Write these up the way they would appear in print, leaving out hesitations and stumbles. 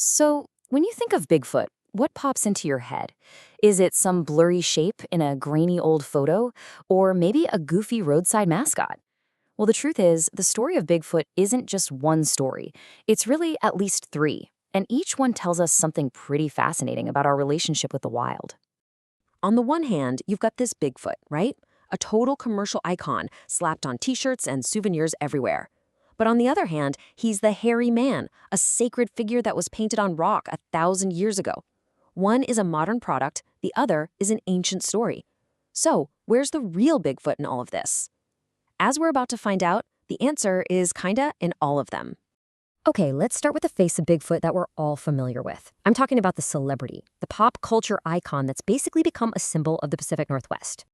So, when you think of Bigfoot, what pops into your head? Is it some blurry shape in a grainy old photo? Or maybe a goofy roadside mascot? Well, the truth is, the story of Bigfoot isn't just one story. It's really at least three, and each one tells us something pretty fascinating about our relationship with the wild. On the one hand, you've got this Bigfoot, right? A total commercial icon slapped on t-shirts and souvenirs everywhere. But on the other hand, he's the hairy man, a sacred figure that was painted on rock 1,000 years ago. One is a modern product, the other is an ancient story. So, where's the real Bigfoot in all of this? As we're about to find out, the answer is kinda in all of them. Okay, let's start with the face of Bigfoot that we're all familiar with. I'm talking about the celebrity, the pop culture icon that's basically become a symbol of the Pacific Northwest.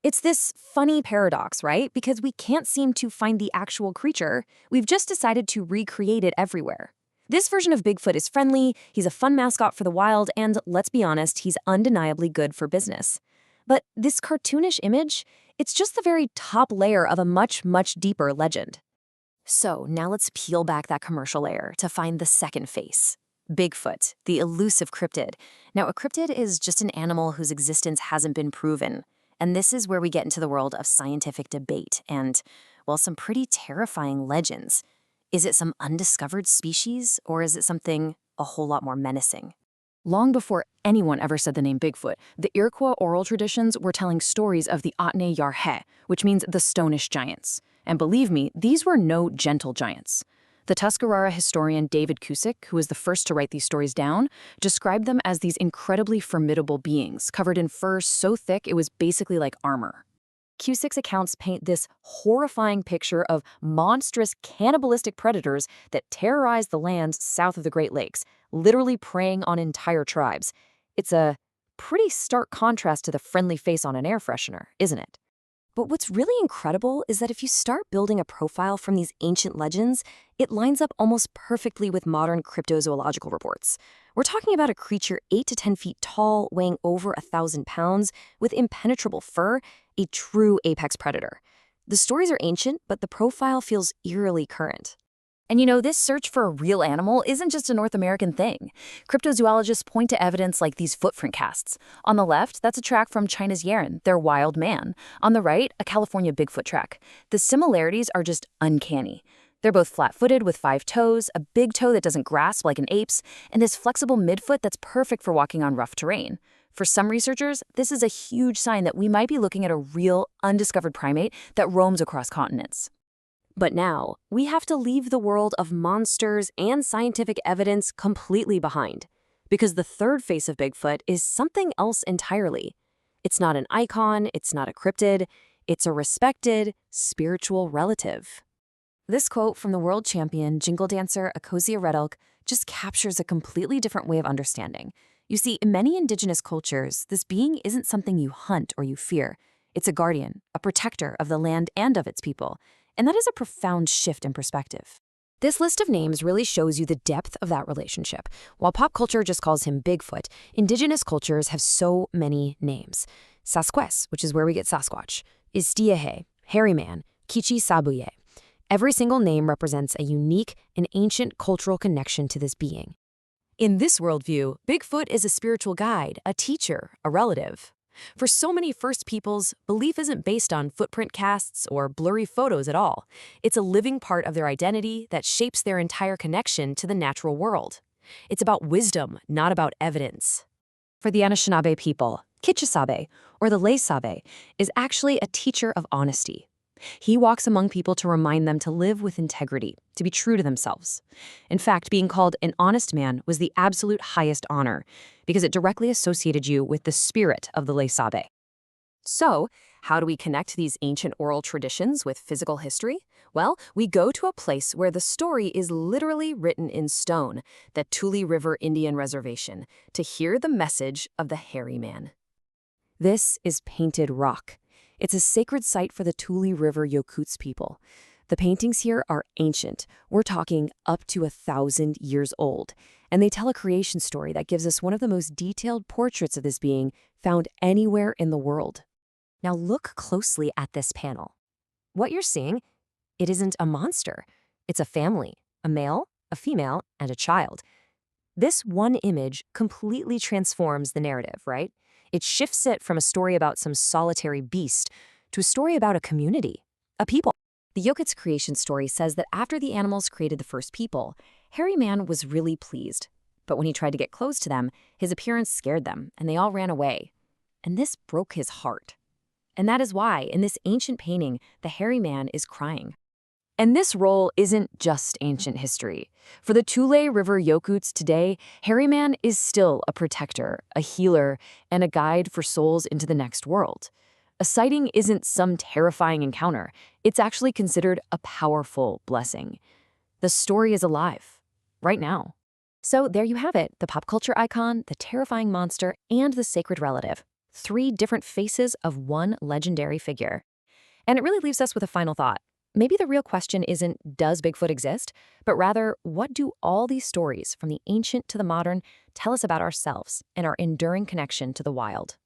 It's this funny paradox, right? Because we can't seem to find the actual creature. We've just decided to recreate it everywhere. This version of Bigfoot is friendly, he's a fun mascot for the wild, and let's be honest, he's undeniably good for business. But this cartoonish image, it's just the very top layer of a much, much deeper legend. So now let's peel back that commercial layer to find the second face. Bigfoot, the elusive cryptid. Now, a cryptid is just an animal whose existence hasn't been proven. And this is where we get into the world of scientific debate and, well, some pretty terrifying legends. Is it some undiscovered species, or is it something a whole lot more menacing? Long before anyone ever said the name Bigfoot, the Iroquois oral traditions were telling stories of the Atne Yarhe, which means the stonish giants. And believe me, these were no gentle giants. The Tuscarora historian David Cusick, who was the first to write these stories down, described them as these incredibly formidable beings, covered in fur so thick it was basically like armor. Cusick's accounts paint this horrifying picture of monstrous cannibalistic predators that terrorize the lands south of the Great Lakes, literally preying on entire tribes. It's a pretty stark contrast to the friendly face on an air freshener, isn't it? But what's really incredible is that if you start building a profile from these ancient legends, it lines up almost perfectly with modern cryptozoological reports. We're talking about a creature 8 to 10 feet tall, weighing over 1,000 pounds, with impenetrable fur, a true apex predator. The stories are ancient, but the profile feels eerily current. And you know, this search for a real animal isn't just a North American thing. Cryptozoologists point to evidence like these footprint casts. On the left, that's a track from China's Yeren, their wild man. On the right, a California Bigfoot track. The similarities are just uncanny. They're both flat-footed with 5 toes, a big toe that doesn't grasp like an ape's, and this flexible midfoot that's perfect for walking on rough terrain. For some researchers, this is a huge sign that we might be looking at a real, undiscovered primate that roams across continents. But now, we have to leave the world of monsters and scientific evidence completely behind, because the third face of Bigfoot is something else entirely. It's not an icon, it's not a cryptid, it's a respected, spiritual relative. This quote from the world champion jingle dancer Akosia Red Elk just captures a completely different way of understanding. You see, in many indigenous cultures, this being isn't something you hunt or you fear. It's a guardian, a protector of the land and of its people. And that is a profound shift in perspective. This list of names really shows you the depth of that relationship. While pop culture just calls him Bigfoot, indigenous cultures have so many names. Sasquatch, which is where we get Sasquatch, Istiehe, Hairy Man, Kichi Sabuye. Every single name represents a unique and ancient cultural connection to this being. In this worldview, Bigfoot is a spiritual guide, a teacher, a relative. For so many First Peoples, belief isn't based on footprint casts or blurry photos at all. It's a living part of their identity that shapes their entire connection to the natural world. It's about wisdom, not about evidence. For the Anishinaabe people, Kitchisabe, or the Lay is actually a teacher of honesty. He walks among people to remind them to live with integrity, to be true to themselves. In fact, being called an honest man was the absolute highest honor because it directly associated you with the spirit of the Lay. So, how do we connect these ancient oral traditions with physical history? Well, we go to a place where the story is literally written in stone, the Tule River Indian Reservation, to hear the message of the hairy man. This is painted rock. It's a sacred site for the Tule River Yokuts people. The paintings here are ancient. We're talking up to 1,000 years old. And they tell a creation story that gives us one of the most detailed portraits of this being found anywhere in the world. Now look closely at this panel. What you're seeing, it isn't a monster. It's a family, a male, a female, and a child. This one image completely transforms the narrative, right? It shifts it from a story about some solitary beast to a story about a community, a people. The Yokit's creation story says that after the animals created the first people, Hairy Man was really pleased. But when he tried to get close to them, his appearance scared them, and they all ran away. And this broke his heart. And that is why, in this ancient painting, the hairy man is crying. And this role isn't just ancient history. For the Tule River Yokuts today, Hairy Man is still a protector, a healer, and a guide for souls into the next world. A sighting isn't some terrifying encounter. It's actually considered a powerful blessing. The story is alive, right now. So there you have it, the pop culture icon, the terrifying monster, and the sacred relative. 3 different faces of one legendary figure. And it really leaves us with a final thought. Maybe the real question isn't, does Bigfoot exist? But rather, what do all these stories, from the ancient to the modern, tell us about ourselves and our enduring connection to the wild?